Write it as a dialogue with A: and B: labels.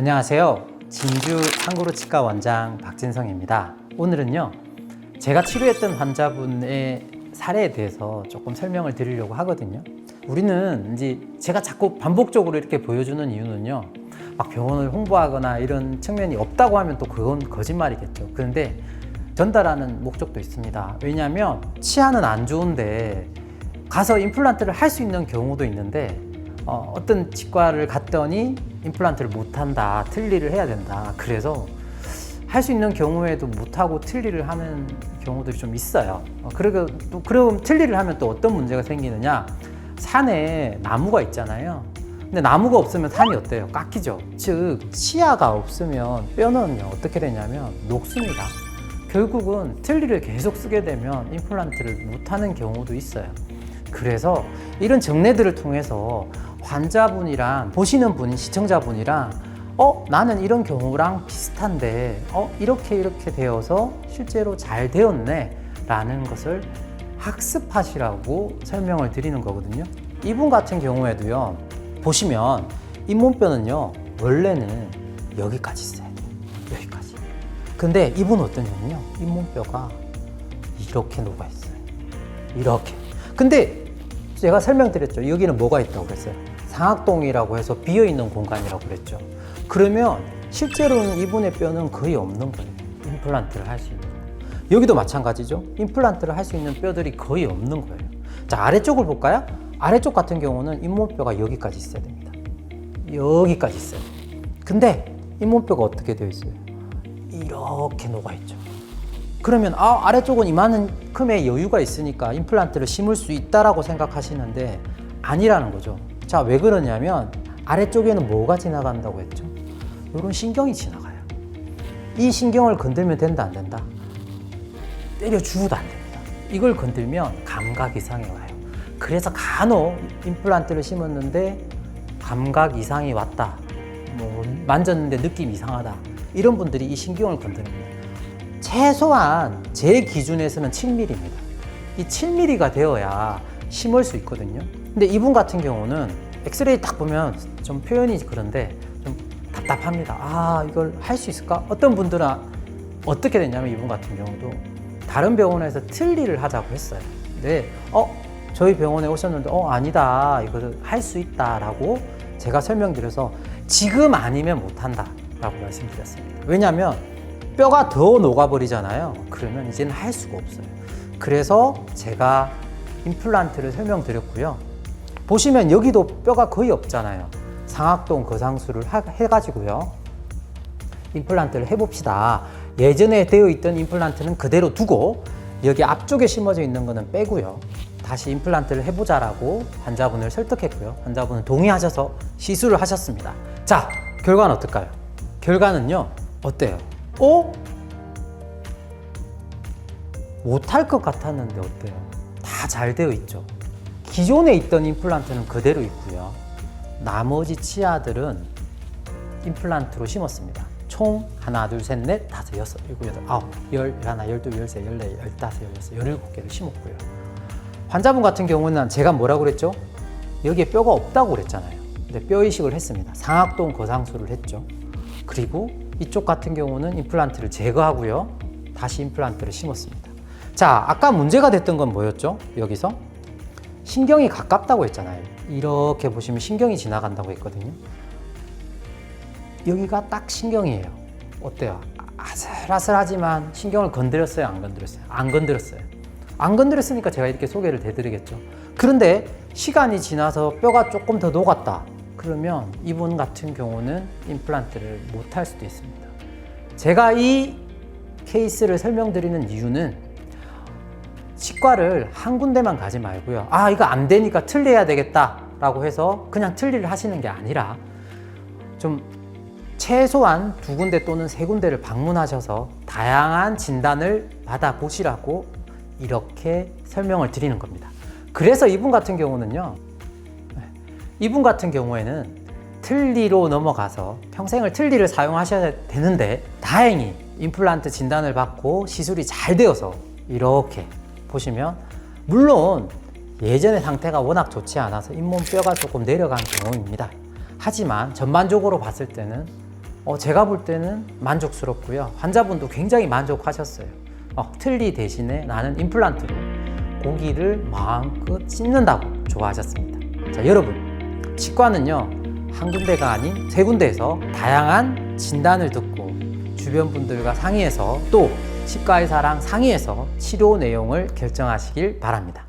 A: 안녕하세요. 진주 상고르치과 원장 박진성입니다. 오늘은요, 제가 치료했던 환자분의 사례에 대해서 조금 설명을 드리려고 하거든요. 우리는 이제 제가 자꾸 반복적으로 이렇게 보여주는 이유는요, 막 병원을 홍보하거나 이런 측면이 없다고 하면 또 그건 거짓말이겠죠. 그런데 전달하는 목적도 있습니다. 왜냐하면 치아는 안 좋은데 가서 임플란트를 할 수 있는 경우도 있는데 어떤 치과를 갔더니 임플란트를 못한다, 틀니를 해야 된다. 그래서 할 수 있는 경우에도 못하고 틀니를 하는 경우들이 좀 있어요. 그리고 또 그럼 틀니를 하면 또 어떤 문제가 생기느냐? 산에 나무가 있잖아요. 근데 나무가 없으면 산이 어때요? 깎이죠. 즉 치아가 없으면 뼈는요 어떻게 되냐면 녹습니다. 결국은 틀니를 계속 쓰게 되면 임플란트를 못하는 경우도 있어요. 그래서 이런 정례들을 통해서 환자분이랑 보시는 분인 시청자분이랑 나는 이런 경우랑 비슷한데 이렇게 되어서 실제로 잘 되었네 라는 것을 학습하시라고 설명을 드리는 거거든요. 이분 같은 경우에도요, 보시면 잇몸뼈는요 원래는 여기까지 있어야 돼요. 여기까지. 근데 이분 어떤 경우는요, 잇몸뼈가 이렇게 녹아 있어요. 이렇게. 근데 제가 설명드렸죠. 여기는 뭐가 있다고 그랬어요? 상악동이라고 해서 비어있는 공간이라고 그랬죠. 그러면 실제로는 이분의 뼈는 거의 없는 거예요. 임플란트를 할 수 있는 거. 여기도 마찬가지죠. 임플란트를 할 수 있는 뼈들이 거의 없는 거예요. 자, 아래쪽을 볼까요? 아래쪽 같은 경우는 잇몸뼈가 여기까지 있어야 됩니다. 여기까지 있어요. 근데 잇몸뼈가 어떻게 되어 있어요? 이렇게 녹아있죠. 그러면 아래쪽은 이만큼의 여유가 있으니까 임플란트를 심을 수 있다라고 생각하시는데 아니라는 거죠. 자, 왜 그러냐면 아래쪽에는 뭐가 지나간다고 했죠? 이런 신경이 지나가요. 이 신경을 건들면 된다, 안 된다? 때려주어도 안 됩니다. 이걸 건들면 감각 이상이 와요. 그래서 간혹 임플란트를 심었는데 감각 이상이 왔다, 만졌는데 느낌이 이상하다, 이런 분들이 이 신경을 건드립니다. 최소한 제 기준에서는 7mm입니다. 이 7mm가 되어야 심을 수 있거든요. 근데 이분 같은 경우는 엑스레이 딱 보면 좀 표현이 그런데 좀 답답합니다. 이걸 할 수 있을까? 어떤 분들은 어떻게 됐냐면 이분 같은 경우도 다른 병원에서 틀니를 하자고 했어요. 근데 저희 병원에 오셨는데 아니다, 이거를 할 수 있다라고 제가 설명드려서 지금 아니면 못한다 라고 말씀드렸습니다. 왜냐하면 뼈가 더 녹아버리잖아요. 그러면 이제는 할 수가 없어요. 그래서 제가 임플란트를 설명드렸고요. 보시면 여기도 뼈가 거의 없잖아요. 상악동 거상술을 해가지고요, 임플란트를 해봅시다. 예전에 되어 있던 임플란트는 그대로 두고 여기 앞쪽에 심어져 있는 거는 빼고요, 다시 임플란트를 해보자라고 환자분을 설득했고요. 환자분은 동의하셔서 시술을 하셨습니다. 자, 결과는 어떨까요? 결과는요, 어때요? 못할 것 같았는데 어때요? 다 잘 되어 있죠. 기존에 있던 임플란트는 그대로 있고요. 나머지 치아들은 임플란트로 심었습니다. 총 하나, 둘, 셋, 넷, 다섯, 여섯, 일곱, 여덟, 아홉, 열, 하나, 열둘, 열세, 열네, 열다섯, 열여섯, 열일곱 개를 심었고요. 환자분 같은 경우는 제가 뭐라고 그랬죠? 여기에 뼈가 없다고 그랬잖아요. 근데 뼈 이식을 했습니다. 상악동 거상술을 했죠. 그리고 이쪽 같은 경우는 임플란트를 제거하고요, 다시 임플란트를 심었습니다. 자, 아까 문제가 됐던 건 뭐였죠? 여기서 신경이 가깝다고 했잖아요. 이렇게 보시면 신경이 지나간다고 했거든요. 여기가 딱 신경이에요. 어때요? 아슬아슬하지만 신경을 건드렸어요, 안 건드렸어요? 안 건드렸어요. 안 건드렸으니까 제가 이렇게 소개를 해드리겠죠. 그런데 시간이 지나서 뼈가 조금 더 녹았다, 그러면 이분 같은 경우는 임플란트를 못 할 수도 있습니다. 제가 이 케이스를 설명드리는 이유는 치과를 한 군데만 가지 말고요, 이거 안 되니까 틀려야 되겠다 라고 해서 그냥 틀리를 하시는 게 아니라 좀 최소한 2군데 또는 3군데를 방문하셔서 다양한 진단을 받아보시라고 이렇게 설명을 드리는 겁니다. 그래서 이분 같은 경우는요, 이분 같은 경우에는 틀니로 넘어가서 평생을 틀니를 사용하셔야 되는데 다행히 임플란트 진단을 받고 시술이 잘 되어서 이렇게 보시면, 물론 예전의 상태가 워낙 좋지 않아서 잇몸뼈가 조금 내려간 경우입니다. 하지만 전반적으로 봤을 때는 제가 볼 때는 만족스럽고요. 환자분도 굉장히 만족하셨어요. 틀니 대신에 나는 임플란트로 고기를 마음껏 씹는다고 좋아하셨습니다. 자, 여러분, 치과는요, 한 군데가 아닌 세 군데에서 다양한 진단을 듣고 주변 분들과 상의해서 또 치과 의사랑 상의해서 치료 내용을 결정하시길 바랍니다.